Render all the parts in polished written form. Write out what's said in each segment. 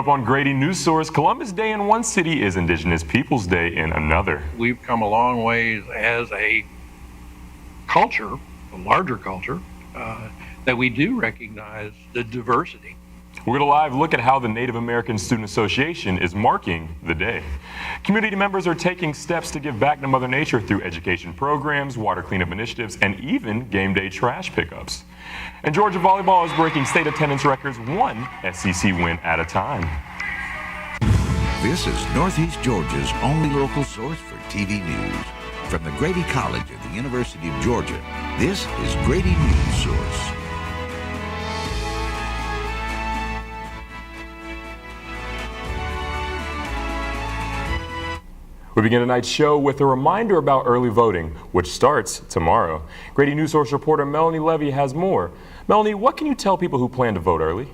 up on Grady Newsource, Columbus Day in one city is Indigenous Peoples Day in another. We've come a long ways as a culture, a larger culture, that we do recognize the diversity. We're going to live look at how the Native American Student Association is marking the day. Community members are taking steps to give back to Mother Nature through education programs, water cleanup initiatives, and even game day trash pickups. And Georgia volleyball is breaking state attendance records one SEC win at a time. This is Northeast Georgia's only local source for TV news. From the Grady College of the University of Georgia, this is Grady Newsource. We begin tonight's show with a reminder about early voting, which starts tomorrow. Grady Newsource reporter Melanie Levy has more. Melanie, what can you tell people who plan to vote early?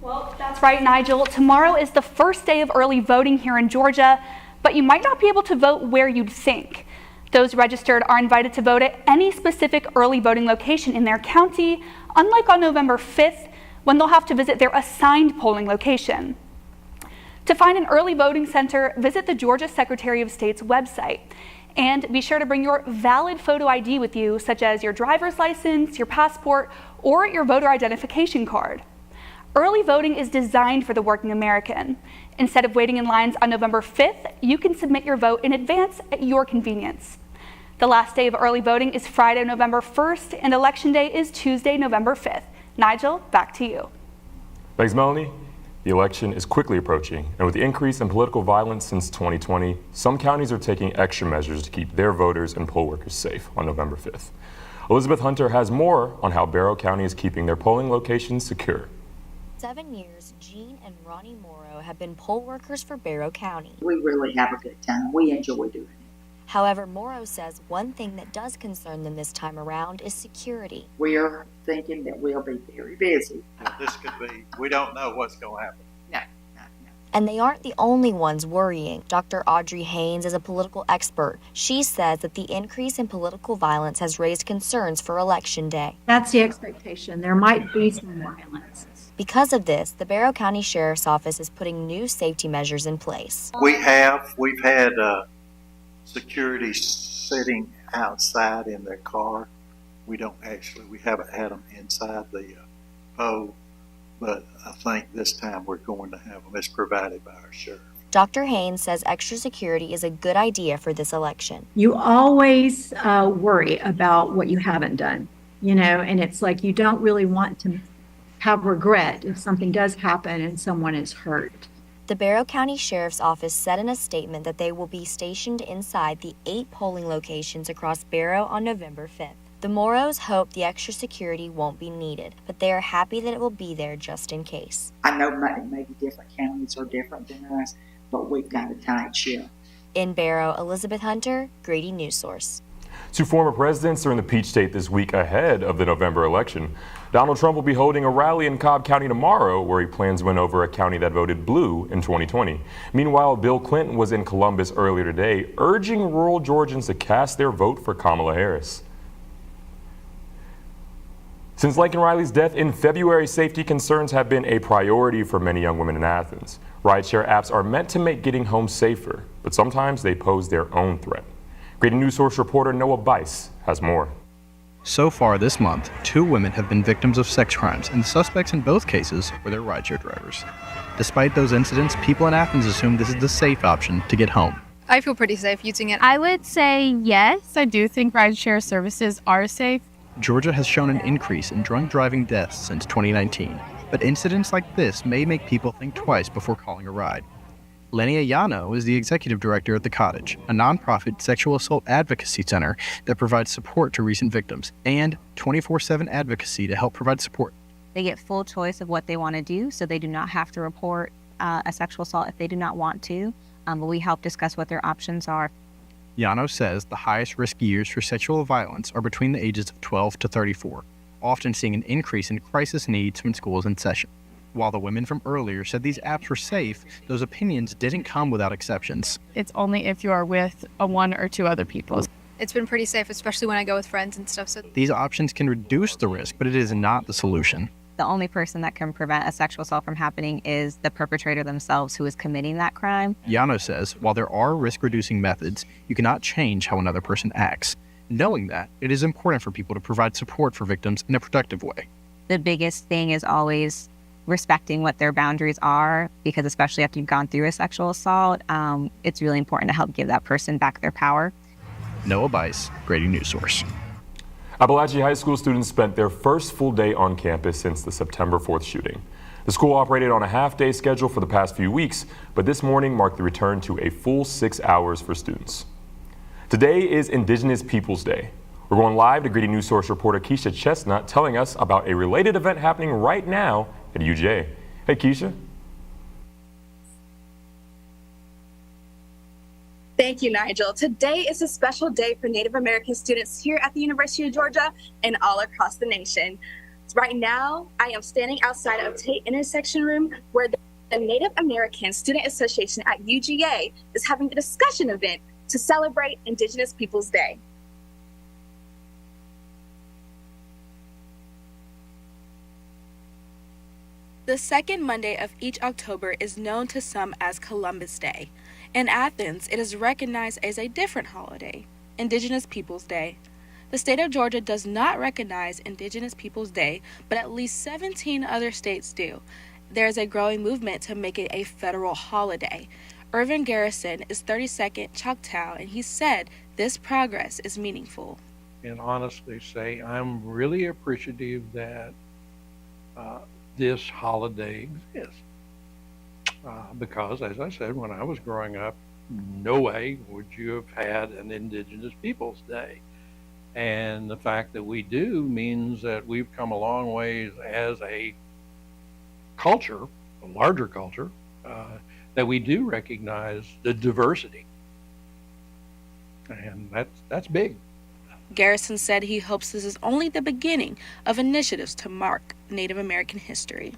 Well, that's right, Nigel. Tomorrow is the first day of early voting here in Georgia, but you might not be able to vote where you'd think. Those registered are invited to vote at any specific early voting location in their county, unlike on November 5th, when they'll have to visit their assigned polling location. To find an early voting center, visit the Georgia Secretary of State's website. And be sure to bring your valid photo ID with you, such as your driver's license, your passport, or your voter identification card. Early voting is designed for the working American. Instead of waiting in lines on November 5th, you can submit your vote in advance at your convenience. The last day of early voting is Friday, November 1st, and Election Day is Tuesday, November 5th. Nigel, back to you. Thanks, Melanie. The election is quickly approaching, and with the increase in political violence since 2020, some counties are taking extra measures to keep their voters and poll workers safe on November 5th. Elizabeth Hunter has more on how Barrow County is keeping their polling locations secure. 7 years, Jean and Ronnie Morrow have been poll workers for Barrow County. We really have a good time. We enjoy doing it. However, Morrow says one thing that does concern them this time around is security. We're thinking that we'll be very busy. This could be, we don't know what's going to happen. No. And they aren't the only ones worrying. Dr. Audrey Haynes is a political expert. She says that the increase in political violence has raised concerns for Election Day. That's the expectation. There might be some violence. Because of this, the Barrow County Sheriff's Office is putting new safety measures in place. We've had security sitting outside in their car. We haven't had them inside the poll, but I think this time we're going to have them. It's provided by our sheriff. Dr. Haynes says extra security is a good idea for this election. You always worry about what you haven't done, and it's like you don't really want to have regret if something does happen and someone is hurt. The Barrow County Sheriff's Office said in a statement that they will be stationed inside the 8 polling locations across Barrow on November 5th. The Morrows hope the extra security won't be needed, but they are happy that it will be there just in case. I know maybe different counties are different than us, but we've got a tight ship. In Barrow, Elizabeth Hunter, Grady Newsource. 2 former presidents are in the Peach State this week ahead of the November election. Donald Trump will be holding a rally in Cobb County tomorrow where he plans to win over a county that voted blue in 2020. Meanwhile, Bill Clinton was in Columbus earlier today urging rural Georgians to cast their vote for Kamala Harris. Since Lincoln Riley's death in February, safety concerns have been a priority for many young women in Athens. Rideshare apps are meant to make getting home safer, but sometimes they pose their own threat. Grady Newsource reporter Noah Bice has more. So far this month, 2 women have been victims of sex crimes, and the suspects in both cases were their rideshare drivers. Despite those incidents, people in Athens assume this is the safe option to get home. I feel pretty safe using it. I would say yes. I do think rideshare services are safe. Georgia has shown an increase in drunk driving deaths since 2019, but incidents like this may make people think twice before calling a ride. Lenny Ayano is the executive director at The Cottage, a nonprofit sexual assault advocacy center that provides support to recent victims and 24/7 advocacy to help provide support. They get full choice of what they want to do, so they do not have to report a sexual assault if they do not want to, but we help discuss what their options are. Yano says the highest risk years for sexual violence are between the ages of 12 to 34, often seeing an increase in crisis needs when school is in session. While the women from earlier said these apps were safe, those opinions didn't come without exceptions. It's only if you are with 1 or 2 other people. It's been pretty safe, especially when I go with friends and stuff. So These options can reduce the risk, but it is not the solution. the only person that can prevent a sexual assault from happening is the perpetrator themselves who is committing that crime. Yano says while there are risk-reducing methods, you cannot change how another person acts. Knowing that, it is important for people to provide support for victims in a productive way. The biggest thing is always respecting what their boundaries are, because especially after you've gone through a sexual assault, it's really important to help give that person back their power. Noah Bice, Grady Newsource. Appalachian High School students spent their first full day on campus since the September 4th shooting. The school operated on a half-day schedule for the past few weeks, but this morning marked the return to a full 6 hours for students. Today is Indigenous Peoples Day. We're going live to Grady Newsource reporter Keisha Chestnut telling us about a related event happening right now at UGA. Hey, Keisha. Thank you, Nigel. Today is a special day for Native American students here at the University of Georgia and all across the nation. Right now, I am standing outside of Tate Intersection Room where the Native American Student Association at UGA is having a discussion event to celebrate Indigenous Peoples Day. The second Monday of each October is known to some as Columbus Day. In Athens, it is recognized as a different holiday, Indigenous Peoples Day. The state of Georgia does not recognize Indigenous Peoples Day, but at least 17 other states do. There is a growing movement to make it a federal holiday. Irvin Garrison is 32nd Choctaw, and he said this progress is meaningful. And honestly say, I'm really appreciative that this holiday exists. Because, as I said, when I was growing up, no way would you have had an Indigenous Peoples Day. And the fact that we do means that we've come a long ways as a culture, a larger culture, that we do recognize the diversity. And that's big. Garrison said he hopes this is only the beginning of initiatives to mark Native American history.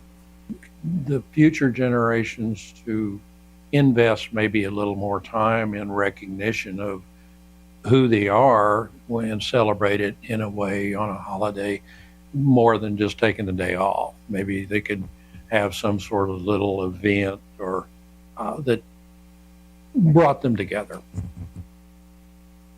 The future generations to invest maybe a little more time in recognition of who they are and celebrate it in a way on a holiday more than just taking the day off. Maybe they could have some sort of little event or that brought them together.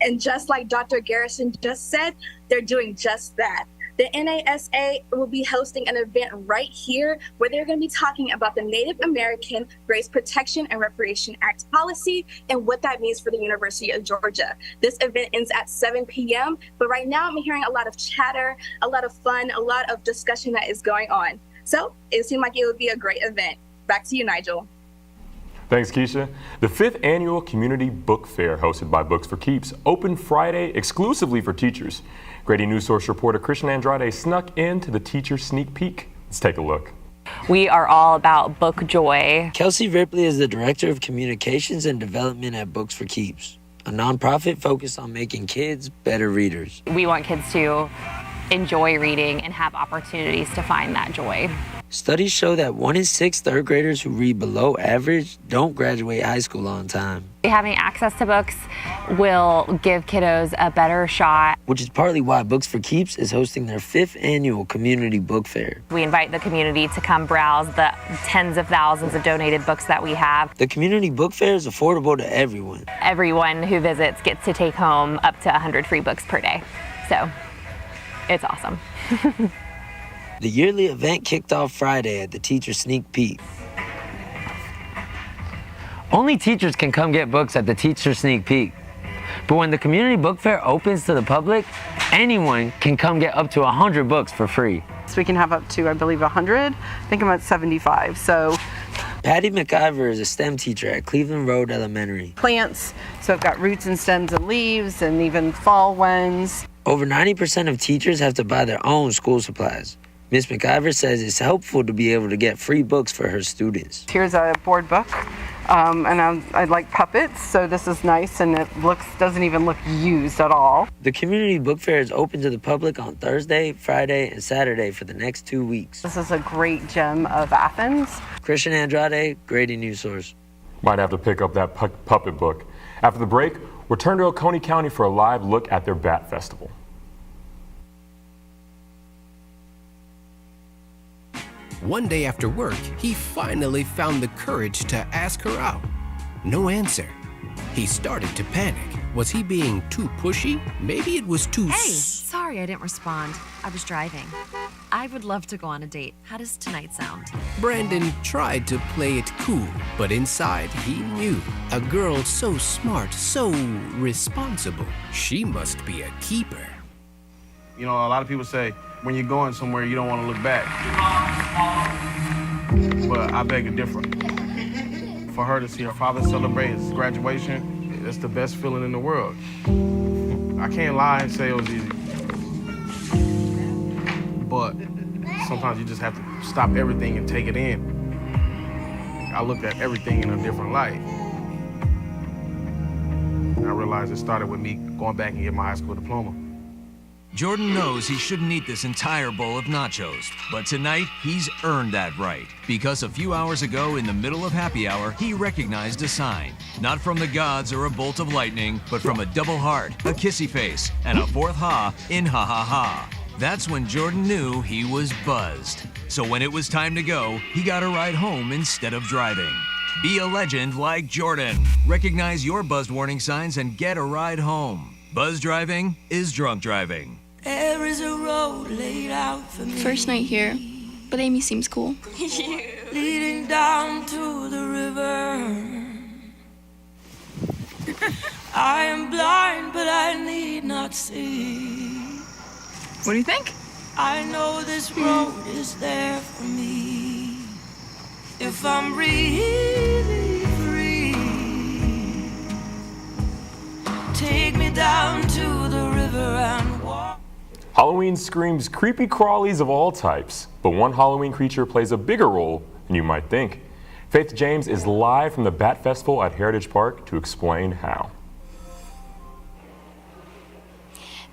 And just like Dr. Garrison just said, they're doing just that. The NASA will be hosting an event right here where they're going to be talking about the Native American Grace Protection and Reparation Act policy and what that means for the University of Georgia. This event ends at 7 p.m., but right now I'm hearing a lot of chatter, a lot of fun, a lot of discussion that is going on. So it seemed like it would be a great event. Back to you, Nigel. Thanks, Keisha. The 5th annual Community Book Fair hosted by Books for Keeps opened Friday exclusively for teachers. Grady Newsource reporter Christian Andrade snuck into the teacher sneak peek. Let's take a look. We are all about book joy. Kelsey Ripley is the Director of Communications and Development at Books for Keeps, a nonprofit focused on making kids better readers. We want kids to enjoy reading and have opportunities to find that joy. Studies show that 1 in 6 third graders who read below average don't graduate high school on time. Having access to books will give kiddos a better shot. Which is partly why Books for Keeps is hosting their 5th annual Community Book Fair. We invite the community to come browse the tens of thousands of donated books that we have. The Community Book Fair is affordable to everyone. Everyone who visits gets to take home up to 100 free books per day. So it's awesome. The yearly event kicked off Friday at the Teacher Sneak Peek. Only teachers can come get books at the Teacher Sneak Peek. But when the Community Book Fair opens to the public, anyone can come get up to 100 books for free. So we can have up to, I believe, 100. I think I'm at 75. So Patty McIver is a STEM teacher at Cleveland Road Elementary. Plants, so I've got roots and stems and leaves and even fall ones. Over 90% of teachers have to buy their own school supplies. Ms. McIver says it's helpful to be able to get free books for her students. Here's a board book, and I like puppets, so this is nice, and it doesn't even look used at all. The Community Book Fair is open to the public on Thursday, Friday, and Saturday for the next 2 weeks. This is a great gem of Athens. Christian Andrade, Grady Newsource. Might have to pick up that puppet book. After the break, we'll turn to Oconee County for a live look at their Bat Festival. One day after work, he finally found the courage to ask her out. No answer. He started to panic. Was he being too pushy? Maybe it was too... Hey, sorry I didn't respond. I was driving. I would love to go on a date. How does tonight sound? Brandon tried to play it cool, but inside he knew. A girl so smart, so responsible. She must be a keeper. You know, a lot of people say, when you're going somewhere, you don't want to look back. But I beg to differ. For her to see her father celebrate his graduation, that's the best feeling in the world. I can't lie and say it was easy. But sometimes you just have to stop everything and take it in. I looked at everything in a different light. And I realized it started with me going back and getting my high school diploma. Jordan knows he shouldn't eat this entire bowl of nachos, but tonight he's earned that right. Because a few hours ago, in the middle of happy hour, he recognized a sign. Not from the gods or a bolt of lightning, but from a double heart, a kissy face, and a fourth ha in ha ha ha. That's when Jordan knew he was buzzed. So when it was time to go, he got a ride home instead of driving. Be a legend like Jordan. Recognize your buzzed warning signs and get a ride home. Buzz driving is drunk driving. There is a road laid out for me. First night here, but Amy seems cool. Leading down to the river. I am blind, but I need not see. What do you think? I know this road is there for me. If I'm really free, take me down to the river and walk. Halloween screams creepy crawlies of all types, but one Halloween creature plays a bigger role than you might think. Faith James is live from the Bat Festival at Heritage Park to explain how.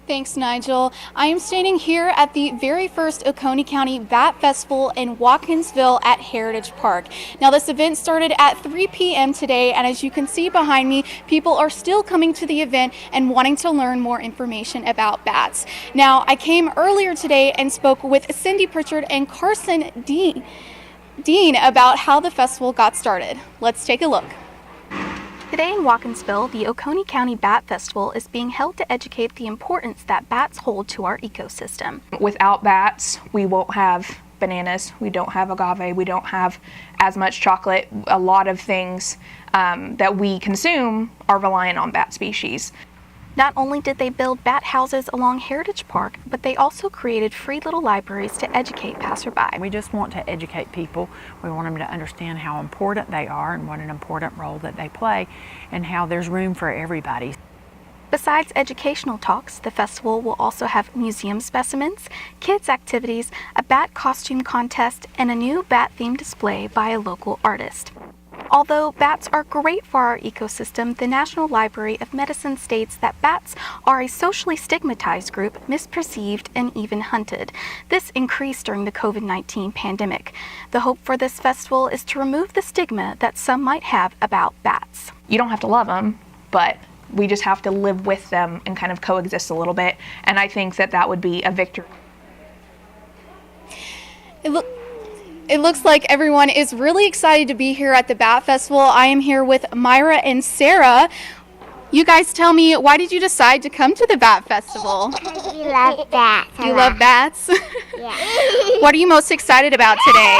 Thanks, Nigel. I am standing here at the very first Oconee County Bat Festival in Watkinsville at Heritage Park. Now, this event started at 3 p.m. today, and as you can see behind me, people are still coming to the event and wanting to learn more information about bats. Now, I came earlier today and spoke with Cindy Pritchard and Carson Dean about how the festival got started. Let's take a look. Today in Watkinsville, the Oconee County Bat Festival is being held to educate the importance that bats hold to our ecosystem. Without bats, we won't have bananas, we don't have agave, we don't have as much chocolate. A lot of things that we consume are reliant on bat species. Not only did they build bat houses along Heritage Park, but they also created free little libraries to educate passerby. We just want to educate people. We want them to understand how important they are and what an important role that they play and how there's room for everybody. Besides educational talks, the festival will also have museum specimens, kids activities, a bat costume contest, and a new bat-themed display by a local artist. Although bats are great for our ecosystem, the National Library of Medicine states that bats are a socially stigmatized group, misperceived, and even hunted. This increased during the COVID-19 pandemic. The hope for this festival is to remove the stigma that some might have about bats. You don't have to love them, but we just have to live with them and kind of coexist a little bit. And I think that that would be a victory. It looks like everyone is really excited to be here at the Bat Festival. I am here with Myra and Sarah. You guys tell me, why did you decide to come to the Bat Festival? We love bats. You love bats? Yeah. What are you most excited about today?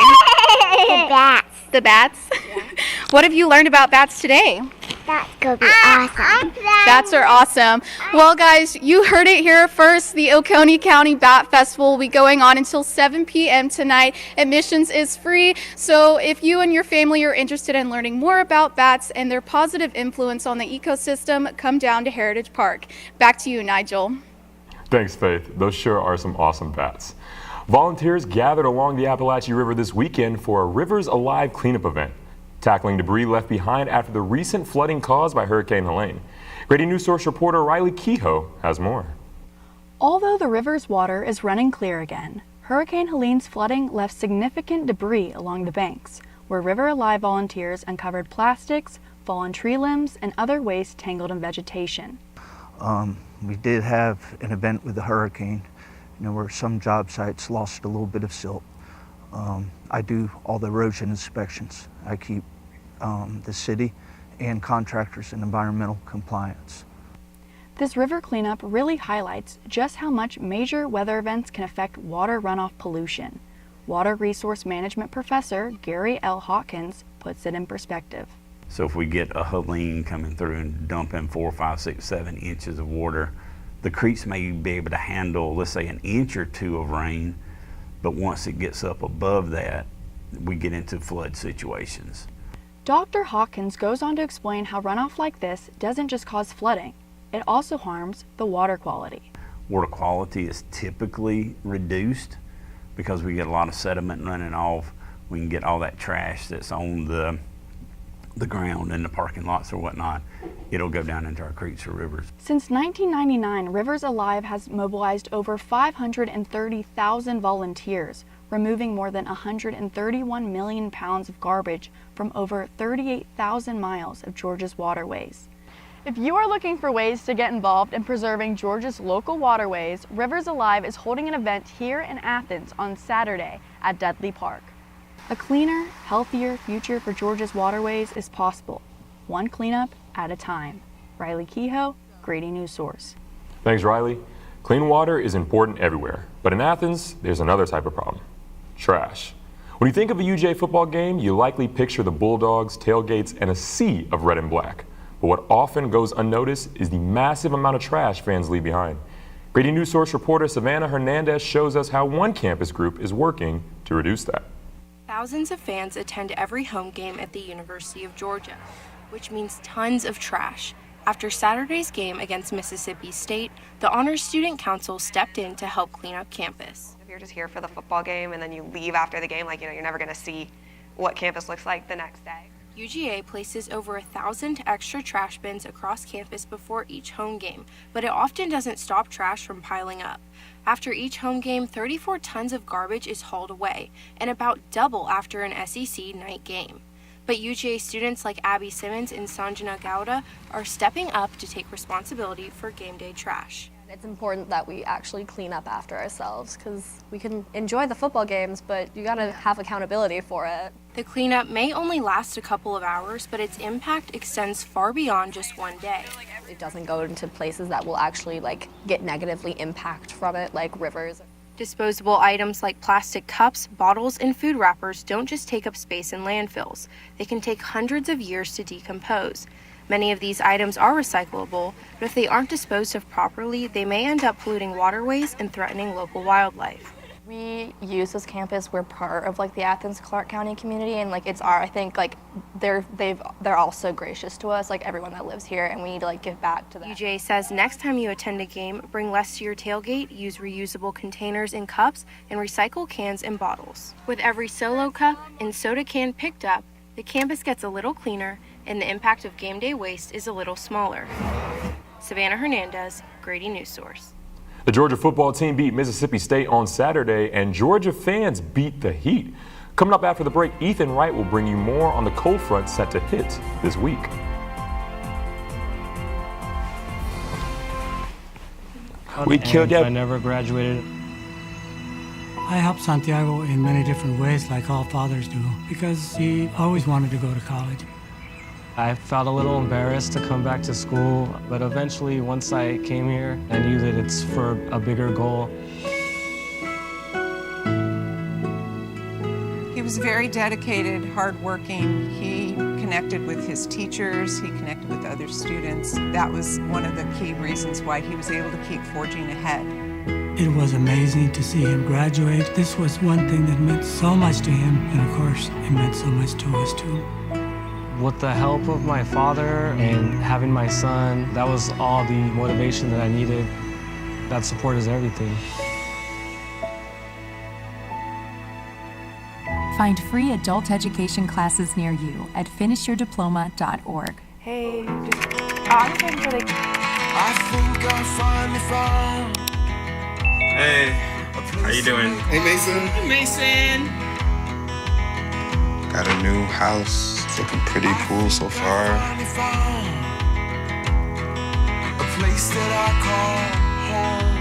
The bats. The bats? Yeah. What have you learned about bats today? That's gonna be awesome. Bats are awesome. Well, guys, you heard it here first. The Oconee County Bat Festival will be going on until 7 p.m. tonight. Admissions is free. So if you and your family are interested in learning more about bats and their positive influence on the ecosystem, come down to Heritage Park. Back to you, Nigel. Thanks, Faith. Those sure are some awesome bats. Volunteers gathered along the Appalachian River this weekend for a Rivers Alive cleanup event, tackling debris left behind after the recent flooding caused by Hurricane Helene. Grady Newsource reporter Riley Kehoe has more. Although the river's water is running clear again, Hurricane Helene's flooding left significant debris along the banks, where River Alive volunteers uncovered plastics, fallen tree limbs, and other waste tangled in vegetation. We did have an event with the hurricane, where some job sites lost a little bit of silt. I do all the erosion inspections. I keep the city and contractors in environmental compliance. This river cleanup really highlights just how much major weather events can affect water runoff pollution. Water Resource Management Professor Gary L. Hawkins puts it in perspective. So if we get a Helene coming through and dumping 4, 5, 6, 7 inches of water, the creeks may be able to handle, let's say, an inch or two of rain, but once it gets up above that, we get into flood situations. Dr. Hawkins goes on to explain how runoff like this doesn't just cause flooding, it also harms the water quality. Water quality is typically reduced because we get a lot of sediment running off. We can get all that trash that's on the ground in the parking lots or whatnot. It'll go down into our creeks or rivers. Since 1999, Rivers Alive has mobilized over 530,000 volunteers, removing more than 131 million pounds of garbage from over 38,000 miles of Georgia's waterways. If you are looking for ways to get involved in preserving Georgia's local waterways, Rivers Alive is holding an event here in Athens on Saturday at Dudley Park. A cleaner, healthier future for Georgia's waterways is possible, one cleanup at a time. Riley Kehoe, Grady Newsource. Thanks, Riley. Clean water is important everywhere, but in Athens, there's another type of problem: trash. When you think of a UGA football game, you likely picture the Bulldogs, tailgates, and a sea of red and black. But what often goes unnoticed is the massive amount of trash fans leave behind. Grady Newsource reporter Savannah Hernandez shows us how one campus group is working to reduce that. Thousands of fans attend every home game at the University of Georgia, which means tons of trash. After Saturday's game against Mississippi State, the Honors Student Council stepped in to help clean up campus. If you're just here for the football game and then you leave after the game, you're never going to see what campus looks like the next day. UGA places over 1,000 extra trash bins across campus before each home game, but it often doesn't stop trash from piling up. After each home game, 34 tons of garbage is hauled away, and about double after an SEC night game. But UGA students like Abby Simmons and Sanjana Gowda are stepping up to take responsibility for game day trash. It's important that we actually clean up after ourselves because we can enjoy the football games, but you gotta have accountability for it. The cleanup may only last a couple of hours, but its impact extends far beyond just one day. It doesn't go into places that will actually get negatively impact from it, like rivers. Disposable items like plastic cups, bottles, and food wrappers don't just take up space in landfills. They can take hundreds of years to decompose. Many of these items are recyclable, but if they aren't disposed of properly, they may end up polluting waterways and threatening local wildlife. We use this campus. We're part of the Athens-Clarke County community, and it's our. I think they're all so gracious to us, everyone that lives here, and we need to give back to them. UGA says next time you attend a game, bring less to your tailgate, use reusable containers and cups, and recycle cans and bottles. With every solo cup and soda can picked up, the campus gets a little cleaner, and the impact of game day waste is a little smaller. Savannah Hernandez, Grady Newsource. The Georgia football team beat Mississippi State on Saturday, and Georgia fans beat the heat. Coming up after the break, Ethan Wright will bring you more on the cold front set to hit this week. We killed it. I never graduated. I helped Santiago in many different ways, like all fathers do, because he always wanted to go to college. I felt a little embarrassed to come back to school, but eventually, once I came here, I knew that it's for a bigger goal. He was very dedicated, hardworking. He connected with his teachers. He connected with other students. That was one of the key reasons why he was able to keep forging ahead. It was amazing to see him graduate. This was one thing that meant so much to him, and of course, it meant so much to us too. With the help of my father and having my son, that was all the motivation that I needed. That support is everything. Find free adult education classes near you at finishyourdiploma.org. Hey, I think I finally found. Hey, how you doing? Hey, Mason. Hey, Mason. Got a new house. It's looking pretty cool so far. A place that I call home.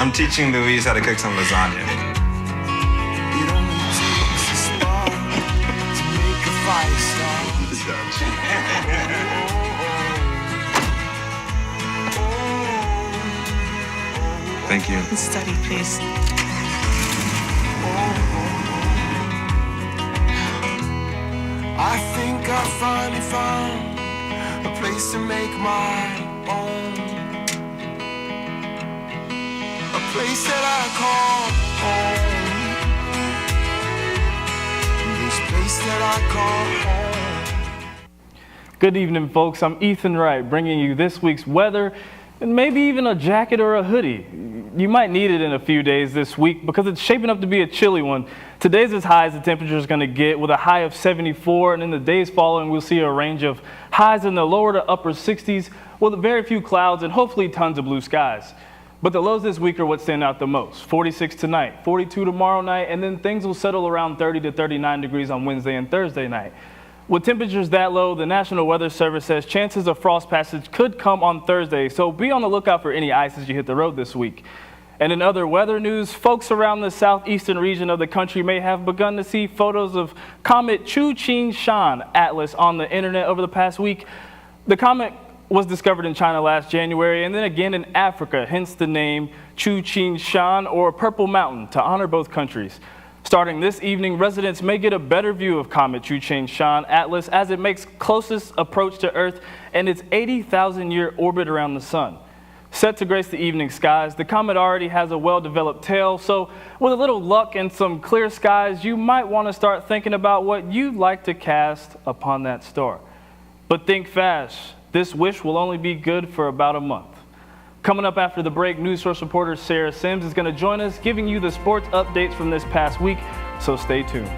I'm teaching Louise how to cook some lasagna. fire star. Thank you. Study, please. I think I finally found a place to make my own. A place that I call home. This place that I call home. Good evening, folks. I'm Ethan Wright, bringing you this week's weather and maybe even a jacket or a hoodie. You might need it in a few days this week because it's shaping up to be a chilly one. Today's as high as the temperature is going to get, with a high of 74, and in the days following we'll see a range of highs in the lower to upper 60s with very few clouds and hopefully tons of blue skies. But the lows this week are what stand out the most. 46 tonight, 42 tomorrow night, and then things will settle around 30 to 39 degrees on Wednesday and Thursday night. With temperatures that low, the National Weather Service says chances of frost passage could come on Thursday, so be on the lookout for any ice as you hit the road this week. And in other weather news, folks around the southeastern region of the country may have begun to see photos of Comet Chu-Ching-Shan Atlas on the internet over the past week. The comet was discovered in China last January and then again in Africa, hence the name Chu-Ching-Shan, or Purple Mountain, to honor both countries. Starting this evening, residents may get a better view of Comet Chu-Ching-Shan Atlas as it makes closest approach to Earth in its 80,000-year orbit around the sun. Set to grace the evening skies, the comet already has a well-developed tail, so with a little luck and some clear skies, you might want to start thinking about what you'd like to cast upon that star. But think fast. This wish will only be good for about a month. Coming up after the break, Newsource reporter Sarah Sims is going to join us, giving you the sports updates from this past week, so stay tuned.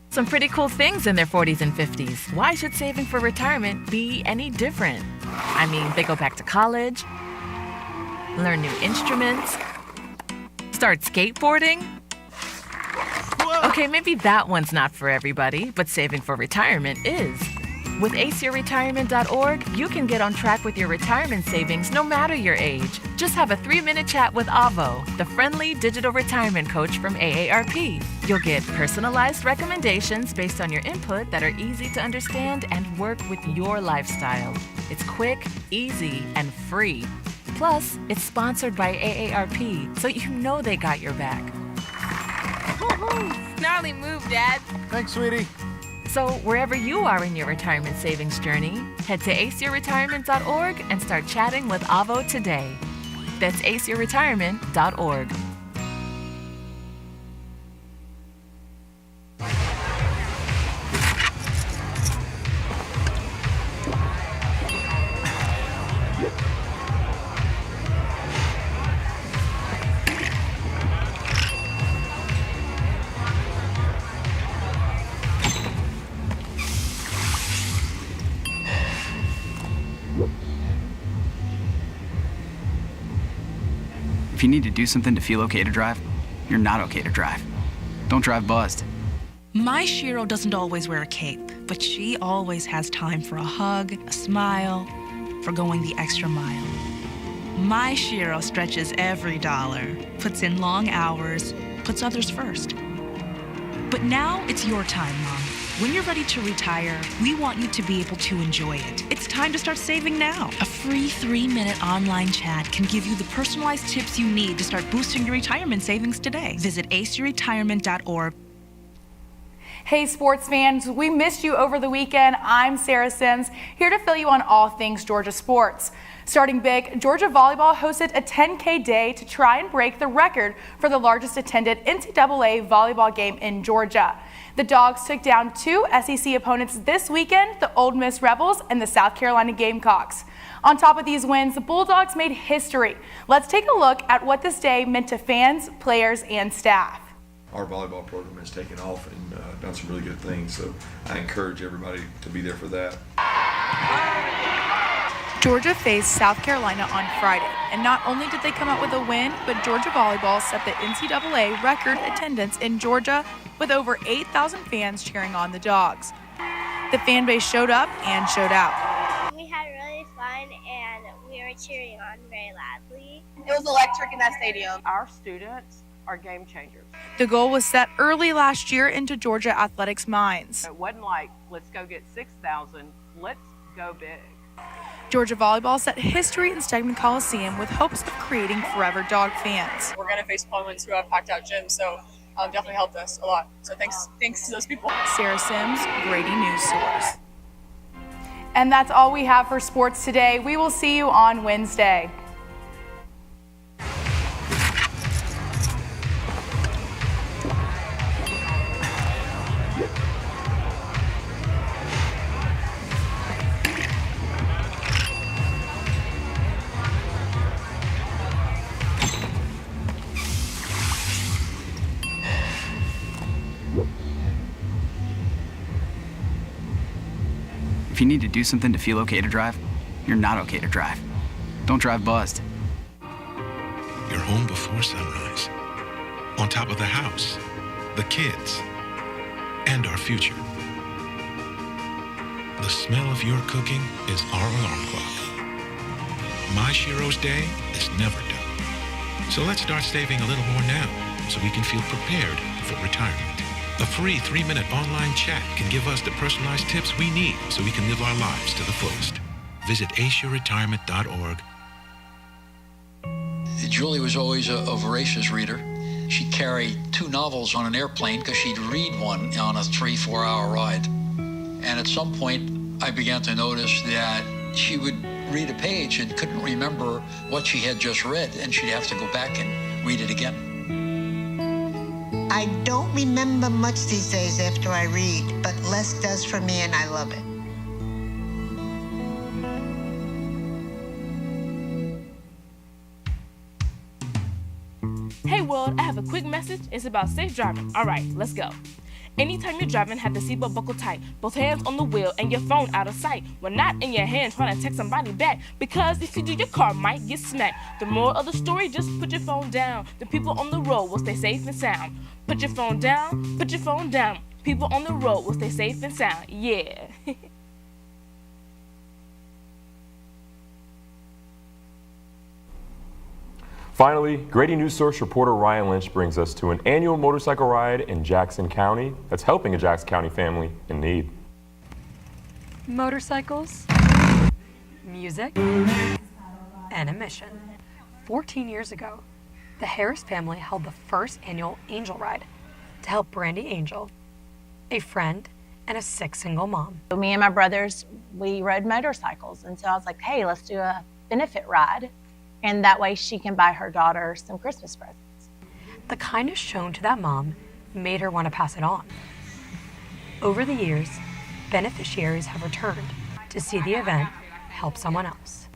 Some pretty cool things in their 40s and 50s. Why should saving for retirement be any different? I mean, they go back to college, learn new instruments, start skateboarding. Okay, maybe that one's not for everybody, but saving for retirement is. With aceyourretirement.org, you can get on track with your retirement savings no matter your age. Just have a 3-minute chat with Avo, the friendly digital retirement coach from AARP. You'll get personalized recommendations based on your input that are easy to understand and work with your lifestyle. It's quick, easy, and free. Plus, it's sponsored by AARP, so you know they got your back. Gnarly move, Dad. Thanks, sweetie. So wherever you are in your retirement savings journey, head to aceyourretirement.org and start chatting with Avo today. That's aceyourretirement.org. If you need to do something to feel okay to drive, you're not okay to drive. Don't drive buzzed. My Shiro doesn't always wear a cape, but she always has time for a hug, a smile, for going the extra mile. My Shiro stretches every dollar, puts in long hours, puts others first. But now it's your time, Mom. When you're ready to retire, we want you to be able to enjoy it. It's time to start saving now. A free 3-minute online chat can give you the personalized tips you need to start boosting your retirement savings today. Visit aceyourretirement.org. Hey sports fans, we missed you over the weekend. I'm Sarah Sims, here to fill you on all things Georgia sports. Starting big, Georgia volleyball hosted a 10K day to try and break the record for the largest attended NCAA volleyball game in Georgia. The Dogs took down 2 SEC opponents this weekend, the Ole Miss Rebels and the South Carolina Gamecocks. On top of these wins, the Bulldogs made history. Let's take a look at what this day meant to fans, players, and staff. Our volleyball program has taken off and done some really good things, so I encourage everybody to be there for that. Georgia faced South Carolina on Friday, and not only did they come out with a win, but Georgia volleyball set the NCAA record attendance in Georgia with over 8,000 fans cheering on the Dogs. The fan base showed up and showed out. We had really fun and we were cheering on very loudly. It was electric in that stadium. Our students are game changers. The goal was set early last year into Georgia athletics minds. It wasn't like, let's go get 6,000, let's go big. Georgia volleyball set history in Stegman Coliseum with hopes of creating forever dog fans. We're going to face opponents who have packed out gyms, so definitely helped us a lot. So thanks to those people. Sarah Sims, Grady Newsource. And that's all we have for sports today. We will see you on Wednesday. If you need to do something to feel okay to drive, you're not okay to drive. Don't drive buzzed. You're home before sunrise, on top of the house, the kids, and our future. The smell of your cooking is our alarm clock. My Shiro's day is never done. So let's start saving a little more now so we can feel prepared for retirement. A free 3-minute online chat can give us the personalized tips we need so we can live our lives to the fullest. Visit aceyourretirement.org. Julie was always a voracious reader. She'd carry 2 novels on an airplane because she'd read one on a 3-4 hour ride. And at some point, I began to notice that she would read a page and couldn't remember what she had just read, and she'd have to go back and read it again. I don't remember much these days after I read, but less does for me, and I love it. Hey world, I have a quick message. It's about safe driving. All right, let's go. Anytime you're driving, have the seatbelt buckled tight. Both hands on the wheel and your phone out of sight. When not in your hand, trying to text somebody back. Because if you do, your car might get smacked. The moral of the story, just put your phone down. The people on the road will stay safe and sound. Put your phone down, put your phone down. People on the road will stay safe and sound. Yeah. Finally, Grady Newsource reporter Ryan Lynch brings us to an annual motorcycle ride in Jackson County that's helping a Jackson County family in need. Motorcycles, music, and a mission. 14 years ago, the Harris family held the first annual Angel Ride to help Brandy Angel, a friend and a sick single mom. Me and my brothers, we rode motorcycles, and so I was like, hey, let's do a benefit ride. And that way she can buy her daughter some Christmas presents. The kindness shown to that mom made her want to pass it on. Over the years, beneficiaries have returned to see the event help someone else.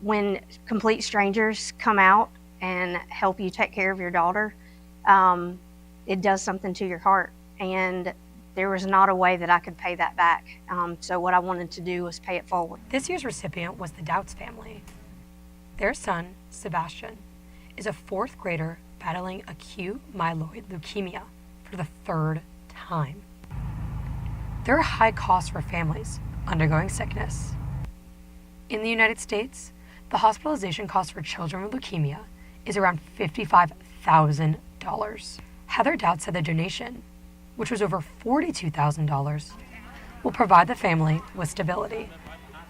When complete strangers come out and help you take care of your daughter, it does something to your heart. And there was not a way that I could pay that back. So what I wanted to do was pay it forward. This year's recipient was the Doubts family. Their son, Sebastian, is a 4th grader battling acute myeloid leukemia for the 3rd time. There are high costs for families undergoing sickness. In the United States, the hospitalization cost for children with leukemia is around $55,000. Heather Dowd said the donation, which was over $42,000, will provide the family with stability.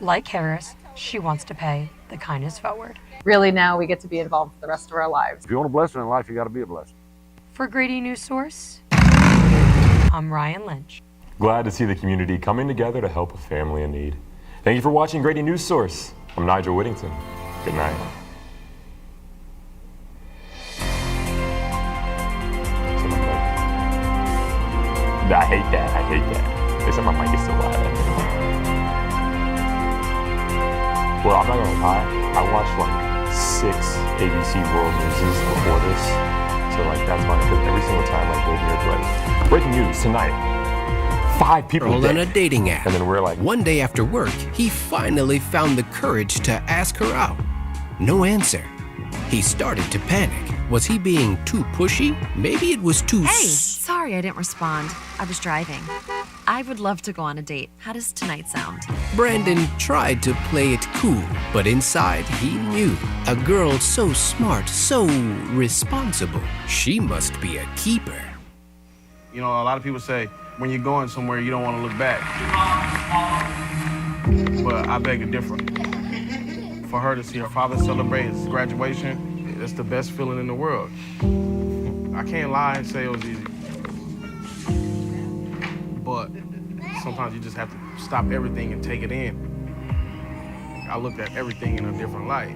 Like Harris, she wants to pay the kindness forward. Really now we get to be involved for the rest of our lives. If you want a blessing in life, you got to be a blessing. For Grady Newsource, I'm Ryan Lynch. Glad to see the community coming together to help a family in need. Thank you for watching Grady Newsource. I'm Nigel Whittington. Good night. I hate that. They said my mic is still live. Well, I'm not gonna lie, I watched like 6 ABC World Newses before this. So like that's why, because every single time I go here, it's like, breaking news tonight. 5 people Earl dead. on a dating app. And then we're like, one day after work, he finally found the courage to ask her out. No answer. He started to panic. Was he being too pushy? Maybe it was too... Hey, sorry I didn't respond. I was driving. I would love to go on a date. How does tonight sound? Brandon tried to play it cool, but inside he knew a girl so smart, so responsible, she must be a keeper. You know, a lot of people say when you're going somewhere, you don't want to look back. But I beg to differ. For her to see her father celebrate his graduation, it's the best feeling in the world. I can't lie and say it was easy. But sometimes you just have to stop everything and take it in. I looked at everything in a different light.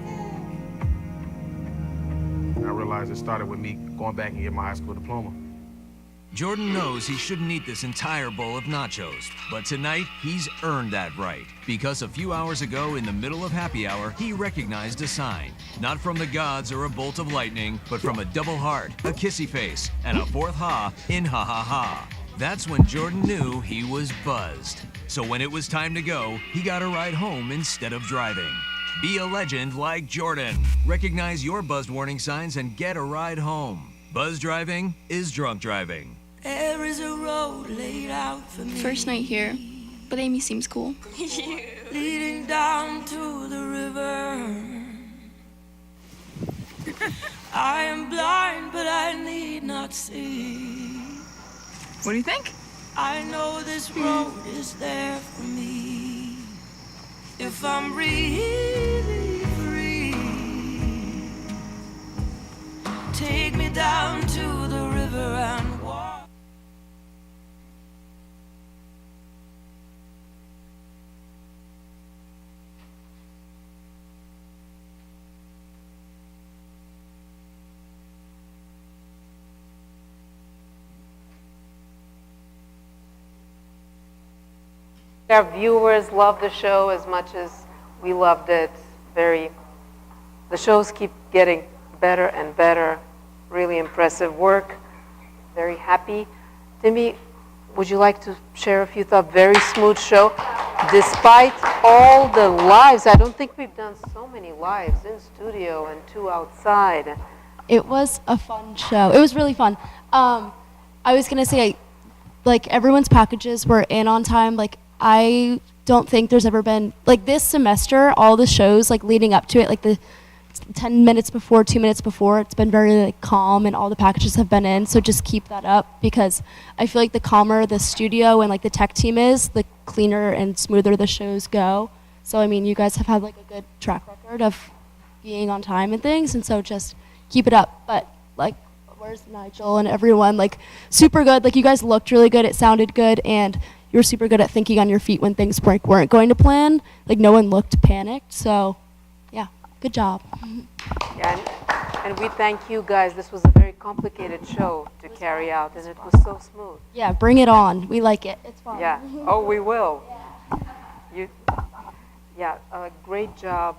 And I realized it started with me going back and getting my high school diploma. Jordan knows he shouldn't eat this entire bowl of nachos, but tonight he's earned that right. Because a few hours ago, in the middle of happy hour, he recognized a sign. Not from the gods or a bolt of lightning, but from a double heart, a kissy face, and a fourth ha in ha ha ha. That's when Jordan knew he was buzzed. So when it was time to go, he got a ride home instead of driving. Be a legend like Jordan. Recognize your buzzed warning signs and get a ride home. Buzz driving is drunk driving. There is a road laid out for me. First night here, but Amy seems cool. Leading down to the river. I am blind, but I need not see. What do you think? I know this road is there for me. If I'm really free, take me down to the river and walk. Our viewers love the show as much as we loved it. The shows keep getting better and better. Really impressive work. Very happy. Timmy, would you like to share a few thoughts? Very smooth show. Despite all the lives, I don't think we've done so many lives in studio and 2 outside. It was a fun show. It was really fun. I was gonna say, like, everyone's packages were in on time. Like, I don't think there's ever been, like, this semester, all the shows, like, leading up to it, like the 10 minutes before, 2 minutes before, it's been very, like, calm, and all the packages have been in. So just keep that up, because I feel like the calmer the studio and, like, the tech team is, the cleaner and smoother the shows go. So I mean, you guys have had, like, a good track record of being on time and things, and so just keep it up. But, like, where's Nigel and everyone? Like, super good. Like, you guys looked really good. It sounded good, and you were super good at thinking on your feet when things weren't going to plan. Like, no one looked panicked. So, yeah, good job. Yeah, and we thank you guys. This was a very complicated show to carry out, and it was so smooth. Yeah, bring it on. We like it. It's fun. Yeah. Oh, we will. Great job,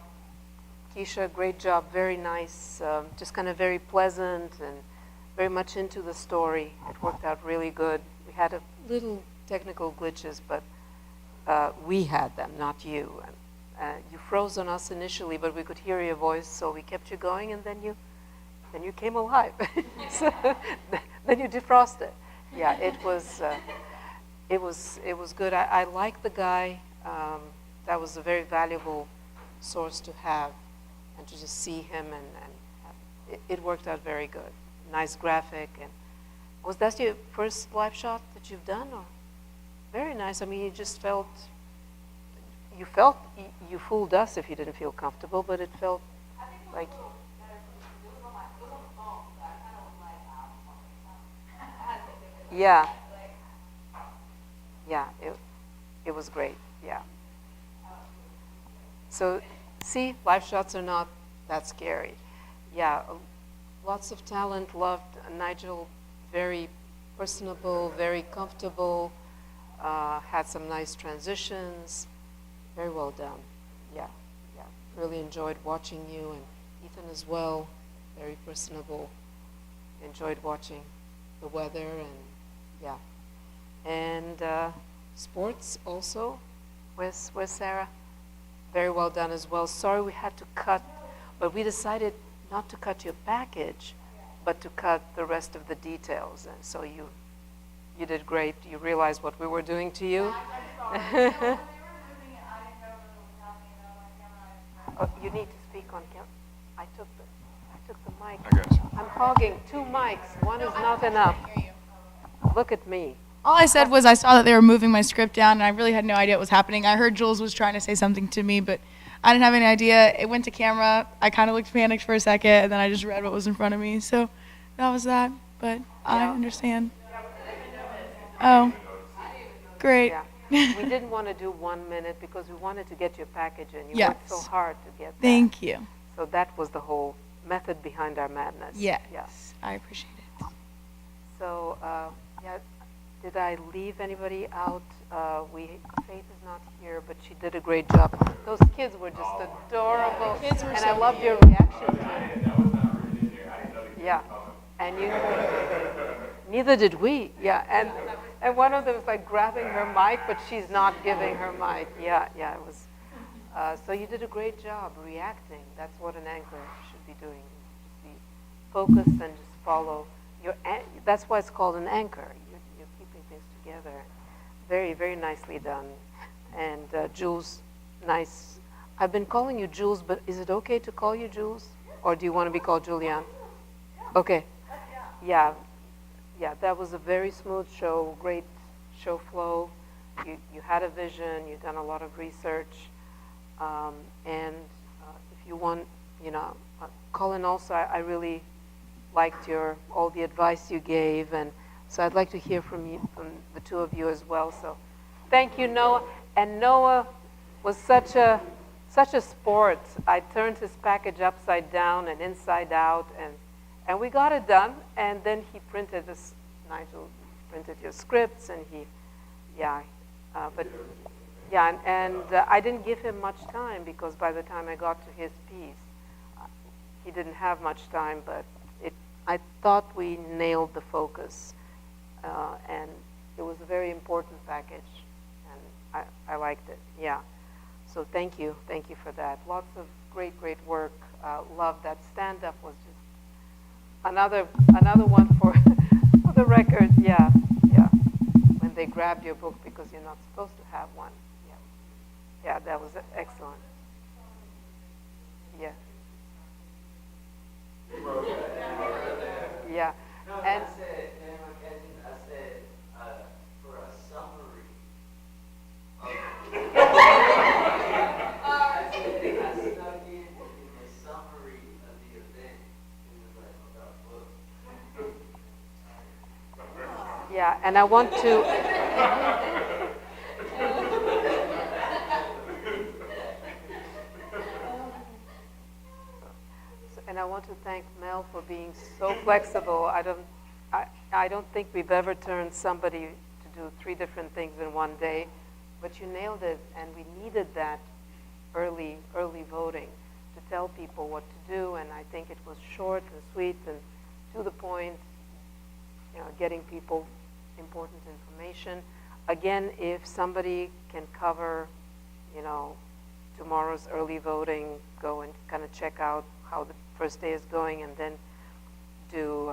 Keisha. Great job. Very nice. Just kind of very pleasant and very much into the story. It worked out really good. We had a little technical glitches, but we had them, not you. And you froze on us initially, but we could hear your voice, so we kept you going, and then you came alive. So, then you defrosted. Yeah, it was good. I like the guy. That was a very valuable source to have, and to just see him, and it worked out very good. Nice graphic. And was that your first live shot that you've done? Or? Very nice. I mean, you fooled us if you didn't feel comfortable, but it felt like. Yeah. Yeah, it was great. Yeah. So, see, live shots are not that scary. Yeah, lots of talent. Loved Nigel. Very personable, very comfortable. Had some nice transitions. Very well done. Yeah. Really enjoyed watching you, and Ethan as well. Very personable. Enjoyed watching the weather, and And sports also. Where's Sarah? Very well done as well. Sorry we had to cut, but we decided not to cut your package, but to cut the rest of the details. And so You did great. You realized what we were doing to you? Oh, you need to speak on camera. I took the mic. I got you. I'm hogging 2 mics. One is not enough. Look at me. All I said was I saw that they were moving my script down, and I really had no idea what was happening. I heard Jules was trying to say something to me, but I didn't have any idea. It went to camera. I kind of looked panicked for a second, and then I just read what was in front of me. So that was that, but I understand. Oh, great. Yeah. We didn't want to do 1 minute because we wanted to get your package in. You worked so Yes. hard to get that. Thank you. So that was the whole method behind our madness. Yes, Yeah. I appreciate it. So, yeah, did I leave anybody out? Faith is not here, but she did a great job. Those kids were just adorable. Kids were and so I loved your cute. reaction to it. Yeah, and you, neither did we. Yeah, and one of them was like grabbing her mic, but she's not giving her mic. Yeah, it was. So you did a great job reacting. That's what an anchor should be doing. Just be focused and just follow. That's why it's called an anchor. You're keeping things together. Very, very nicely done. And Jules, nice. I've been calling you Jules, but is it okay to call you Jules? Or do you want to be called Julianne? Okay. Yeah, that was a very smooth show, great show flow. You had a vision, you've done a lot of research. And if you want, Colin also, I really liked all the advice you gave, and so I'd like to hear from the two of you as well. So thank you, Noah. And Noah was such a sport. I turned his package upside down and inside out, and we got it done. And then he printed this, Nigel printed your scripts, and I didn't give him much time because by the time I got to his piece, he didn't have much time, but I thought we nailed the focus, and it was a very important package, and I liked it. Yeah, so thank you for that. Lots of great work. Love that stand-up was just another one for for the record. Yeah. When they grabbed your book because you're not supposed to have one. Yeah, that was excellent. Yeah. Yeah. And for a summary of I snuck in a summary of the event. It was like about book. yeah, and I want to And I want to thank Mel for being so flexible. I don't think we've ever turned somebody to do 3 different things in one day, but you nailed it, and we needed that early voting to tell people what to do, and I think it was short and sweet and to the point, getting people important information. Again, if somebody can cover, tomorrow's early voting, go and kind of check out how the first day is going, and then do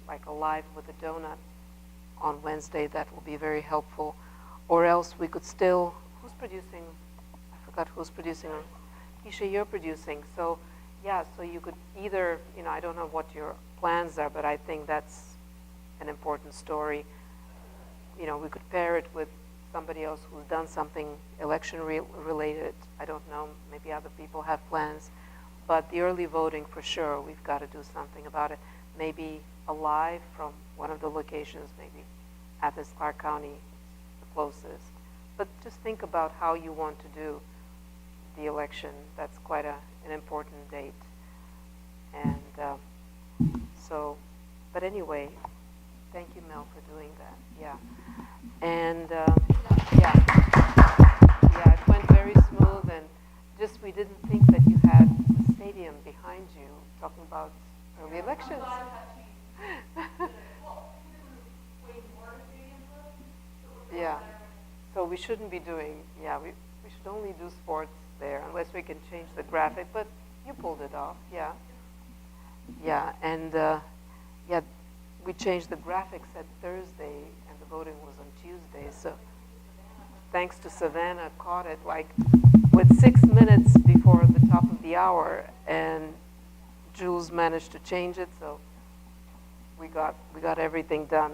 like a live with a donut on Wednesday. That will be very helpful. Or else we could still, who's producing? I forgot who's producing. Keisha, you're producing. So yeah, so you could either, I don't know what your plans are, but I think that's an important story. We could pair it with somebody else who's done something election related. I don't know, maybe other people have plans. But the early voting, for sure, we've got to do something about it. Maybe a live from one of the locations, maybe Athens, Clark County, the closest. But just think about how you want to do the election. That's quite an important date. And but anyway, thank you, Mel, for doing that. Yeah. And it went very smooth, and just we didn't think that you had the stadium behind you talking about early elections. Yeah. So we shouldn't be doing, we should only do sports there unless we can change the graphic, but you pulled it off, yeah. Yeah, and we changed the graphics at Thursday, and the voting was on Tuesday. So thanks to Savannah, caught it like with 6 minutes before the top of the hour, and Jules managed to change it. So we got everything done.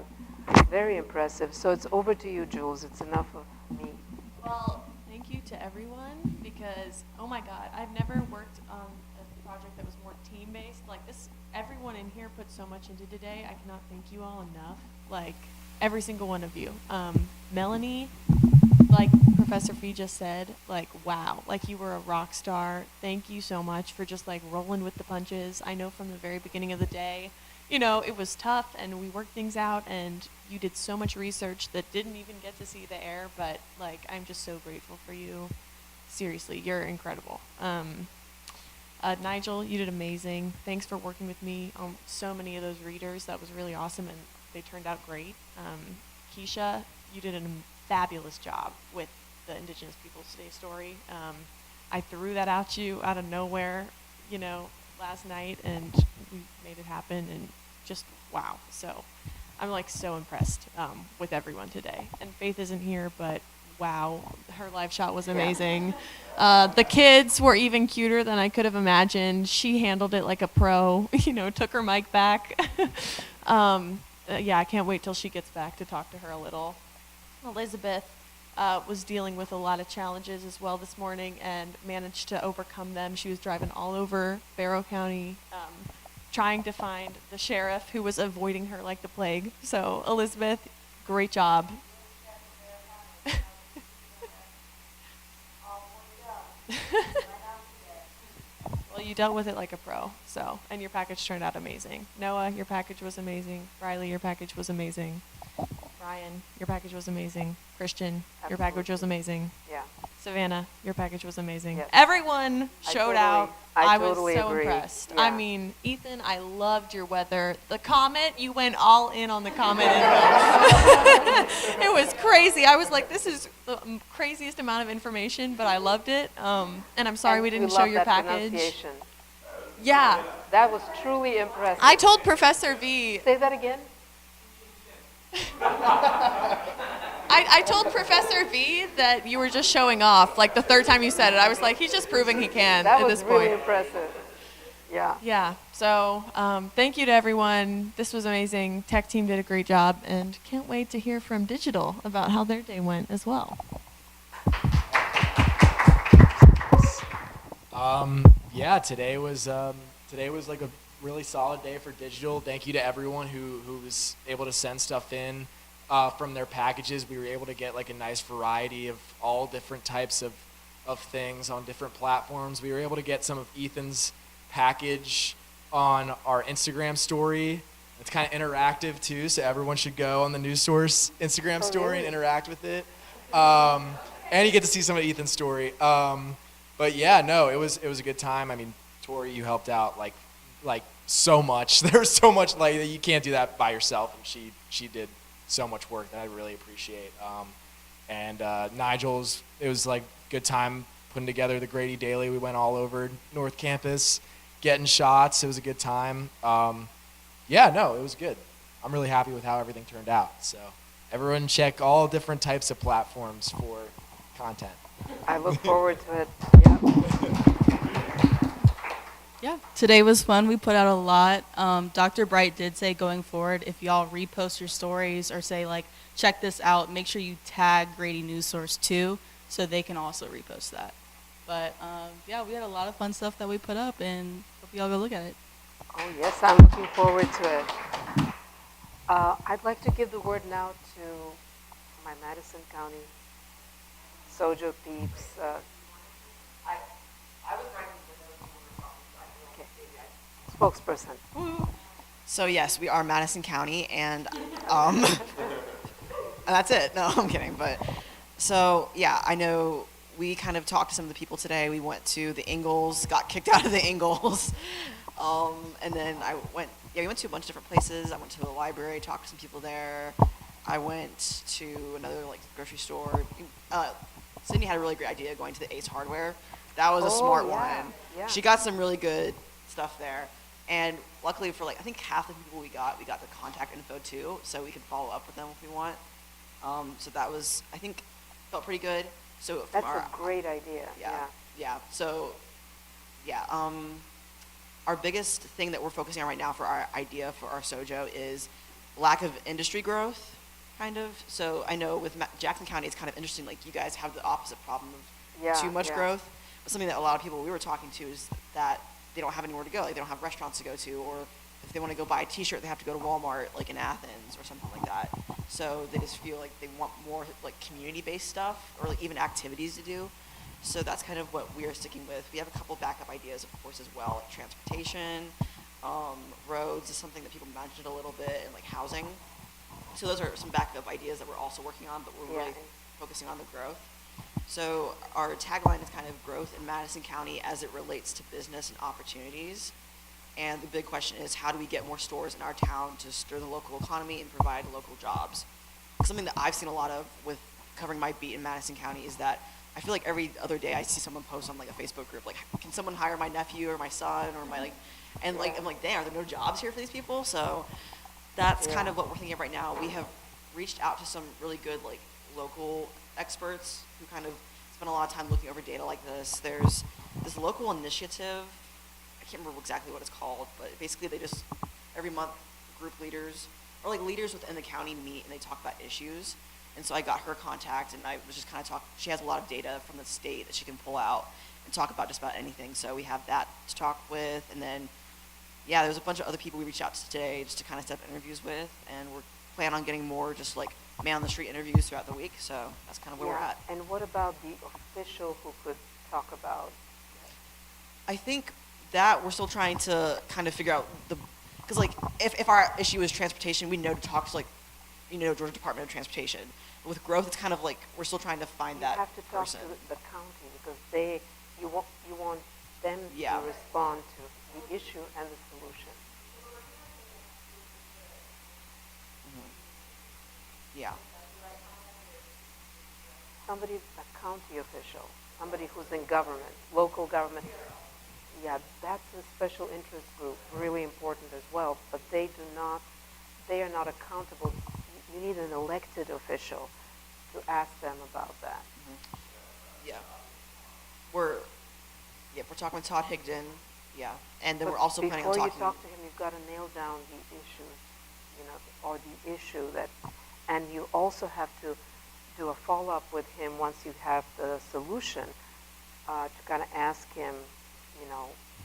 Very impressive. So it's over to you, Jules. It's enough of me. Well, thank you to everyone because, oh my God, I've never worked on a project that was more team-based. Like this, everyone in here put so much into today. I cannot thank you all enough. Like every single one of you. Melanie, like Professor Fee just said, like, wow, like you were a rock star. Thank you so much for just like rolling with the punches. I know from the very beginning of the day, you know, it was tough and we worked things out and you did so much research that didn't even get to see the air, but like, I'm just so grateful for you. Seriously, you're incredible. Nigel, you did amazing. Thanks for working with me on so many of those readers. That was really awesome and they turned out great. Keisha, you did a fabulous job with the Indigenous Peoples Day story. I threw that at you out of nowhere, you know, last night and we made it happen and just wow. So I'm like so impressed with everyone today. And Faith isn't here, but wow, her live shot was amazing. The kids were even cuter than I could have imagined. She handled it like a pro, you know, took her mic back. Yeah, I can't wait till she gets back to talk to her a little. Elizabeth was dealing with a lot of challenges as well this morning and managed to overcome them. She was driving all over Barrow County, trying to find the sheriff who was avoiding her like the plague. So Elizabeth, great job. Well, you dealt with it like a pro, so, and your package turned out amazing. Noah, your package was amazing. Riley, your package was amazing. Ryan, your package was amazing. Christian, your package was amazing. Yeah. Savannah, your package was amazing. Yes. Everyone showed out. I was totally so agree. impressed. Yeah. I mean, Ethan, I loved your weather. The comet, you went all in on the comet. It was crazy. I was like, this is the craziest amount of information, but I loved it. And I'm sorry we didn't show your package. Pronunciation. Yeah. That was truly impressive. I told Professor V. Say that again. I told Professor V that you were just showing off. Like the third time you said it, I was like, he's just proving he can at this point. That was really impressive. Yeah. Yeah. So thank you to everyone. This was amazing. Tech team did a great job, and can't wait to hear from Digital about how their day went as well. Yeah, today was like a really solid day for Digital. Thank you to everyone who was able to send stuff in from their packages. We were able to get like a nice variety of all different types of things on different platforms. We were able to get some of Ethan's package on our Instagram story. It's kind of interactive too, so everyone should go on the Newsource Instagram story and interact with it. And you get to see some of Ethan's story. But yeah, no, it was a good time. I mean, Tori, you helped out like so much. There was so much like you can't do that by yourself, and she did so much work that I really appreciate. And Nigel's, it was like good time putting together the Grady Daily. We went all over North Campus, getting shots. It was a good time. Yeah, no, it was good. I'm really happy with how everything turned out. So everyone check all different types of platforms for content. I look forward to it. Yeah, today was fun. We put out a lot. Dr. Bright did say going forward, if y'all repost your stories or say like, check this out, make sure you tag Grady Newsource too, so they can also repost that. But yeah, we had a lot of fun stuff that we put up, and hope y'all go look at it. Oh yes, I'm looking forward to it. I'd like to give the word now to my Madison County Sojo peeps. I was writing spokesperson. So yes, we are Madison County, and that's it. No, I'm kidding. But so yeah, I know we kind of talked to some of the people today. We went to the Ingalls, got kicked out of the Ingalls, and then we went to a bunch of different places. I went to the library, talked to some people there. I went to another like grocery store. Sydney had a really great idea going to the Ace Hardware. That was a smart one. Yeah. She got some really good stuff there. And luckily for like, I think half the people we got the contact info too, so we could follow up with them if we want. So that was, I think, felt pretty good. So from That's our, a great idea. yeah. So, yeah. Our biggest thing that we're focusing on right now for our idea for our sojo is lack of industry growth, kind of. So I know with Jackson County, it's kind of interesting. Like you guys have the opposite problem of too much growth. But something that a lot of people we were talking to is that they don't have anywhere to go. Like they don't have restaurants to go to, or if they want to go buy a T-shirt, they have to go to Walmart, like in Athens or something like that. So they just feel like they want more like community-based stuff, or like even activities to do. So that's kind of what we are sticking with. We have a couple backup ideas, of course, as well, like transportation, roads is something that people mentioned a little bit, and like housing. So those are some backup ideas that we're also working on, but we're really focusing on the growth. So our tagline is kind of growth in Madison County as it relates to business and opportunities. And the big question is, how do we get more stores in our town to stir the local economy and provide local jobs? Something that I've seen a lot of with covering my beat in Madison County is that I feel like every other day I see someone post on like a Facebook group, like, can someone hire my nephew or my son or my and like, I'm like, dang, are there no jobs here for these people? So that's kind of what we're thinking of right now. We have reached out to some really good like local experts who kind of spend a lot of time looking over data like this. There's this local initiative, I can't remember exactly what it's called, but basically they just, every month, group leaders, or like leaders within the county meet and they talk about issues. And so I got her contact, and I was just kind of talking. She has a lot of data from the state that she can pull out and talk about just about anything. So we have that to talk with. And then, yeah, there's a bunch of other people we reached out to today just to kind of set up interviews with. And we're planning on getting more just like man-on-the-street interviews throughout the week. So that's kind of where we're at. And what about the official who could talk about? I think that we're still trying to kind of figure out because like if our issue is transportation, we know to talk to like, Georgia Department of Transportation. But with growth, it's kind of like we're still trying to find that person. You have to talk to the county because you want them to respond to the issue and the solution. Yeah. Somebody, a county official, somebody who's in government, local government. Yeah, that's a special interest group, really important as well. But they are not accountable. You need an elected official to ask them about that. Yeah. We're talking with Todd Higdon. Yeah. And then we're also planning on talking. Before you talk to him, you've got to nail down the issues, or the issue and you also have to do a follow-up with him once you have the solution, to kind of ask him,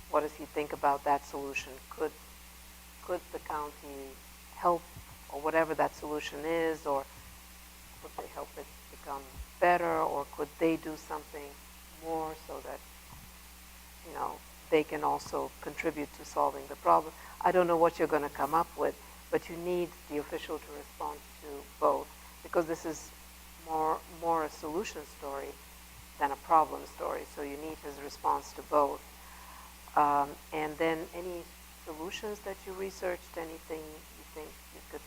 what does he think about that solution? Could the county help, or whatever that solution is, or could they help it become better, or could they do something more so that, they can also contribute to solving the problem? I don't know what you're going to come up with, but you need the official to respond to both, because this is more a solution story than a problem story, so you need his response to both. And then any solutions that you researched, anything you think you could,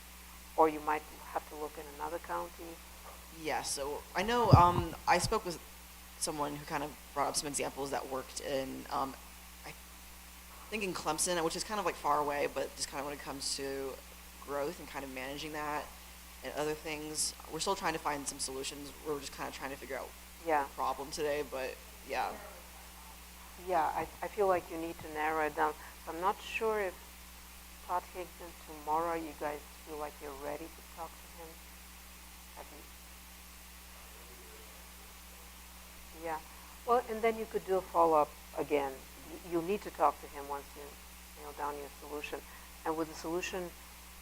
or you might have to look in another county? Yeah, so I know I spoke with someone who kind of brought up some examples that worked in, I think in Clemson, which is kind of like far away, but just kind of when it comes to growth and kind of managing that and other things, we're still trying to find some solutions. We're just kind of trying to figure out the problem today, but yeah. Yeah, I feel like you need to narrow it down. So I'm not sure if Todd Higdon, tomorrow you guys feel like you're ready to talk to him. Have you? Yeah. Well, and then you could do a follow-up again. You'll need to talk to him once you nail down your solution. And with the solution,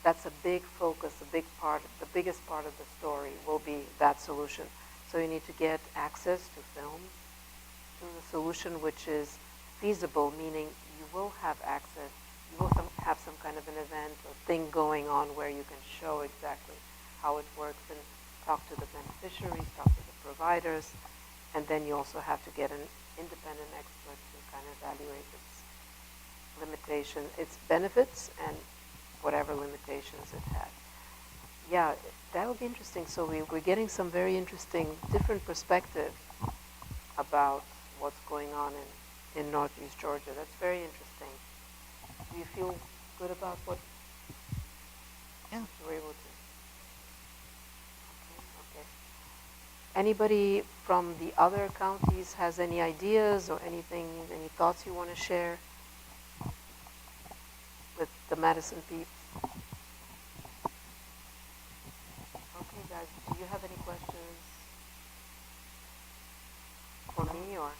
that's a big focus, a big part, the biggest part of the story will be that solution. So you need to get access to film, to the solution which is feasible, meaning you will have access, you will have some kind of an event or thing going on where you can show exactly how it works and talk to the beneficiaries, talk to the providers, and then you also have to get an independent expert to kind of evaluate its limitation, its benefits, and whatever limitations it had. Yeah, that'll be interesting. So we're getting some very interesting, different perspectives about what's going on in Northeast Georgia. That's very interesting. Do you feel good about what you were able to? Anybody from the other counties has any ideas or anything, any thoughts you want to share with the Madison peeps? Okay, guys, do you have any questions for me or?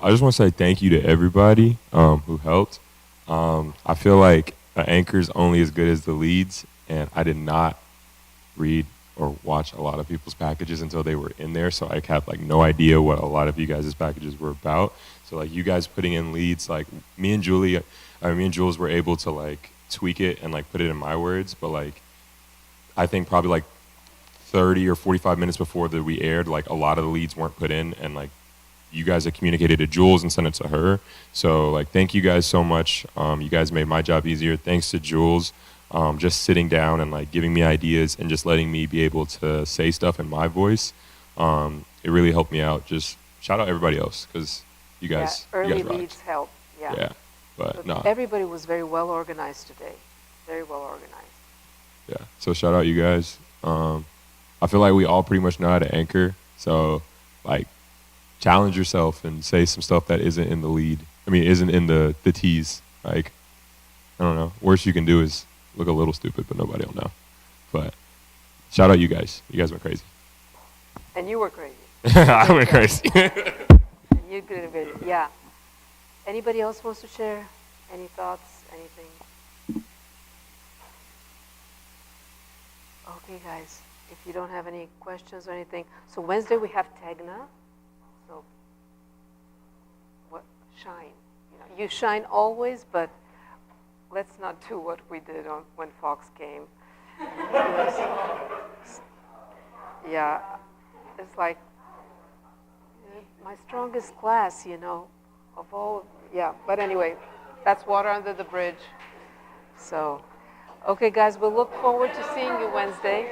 I just want to say thank you to everybody who helped. I feel like an anchor is only as good as the leads, and I did not read or watch a lot of people's packages until they were in there, so I have like no idea what a lot of you guys' packages were about. So like you guys putting in leads, like me and Jules were able to like tweak it and like put it in my words, but like I think probably like 30 or 45 minutes before that we aired, like a lot of the leads weren't put in, and like you guys had communicated to Jules and sent it to her. So like thank you guys so much. You guys made my job easier. Thanks to Jules. Just sitting down and like giving me ideas and just letting me be able to say stuff in my voice. It really helped me out. Just shout out everybody else because you guys, yeah, early you guys leads help. Yeah. Yeah, but no. Everybody was very well organized today. Very well organized. Yeah. So shout out you guys. I feel like we all pretty much know how to anchor. So like challenge yourself and say some stuff that isn't in the lead. I mean, isn't in the tease. Like, I don't know. Worst you can do is look a little stupid, but nobody will know. But shout out you guys. You guys went crazy. And you were crazy. I went crazy. You did it. Yeah. Anybody else wants to share any thoughts, anything? Okay, guys. If you don't have any questions or anything, so Wednesday we have Tegna. So what? Shine. You know, you shine always, but let's not do what we did when Fox came. Yeah, it's like my strongest class, you know, of all. Yeah, but anyway, that's water under the bridge. So, okay, guys, we'll look forward to seeing you Wednesday.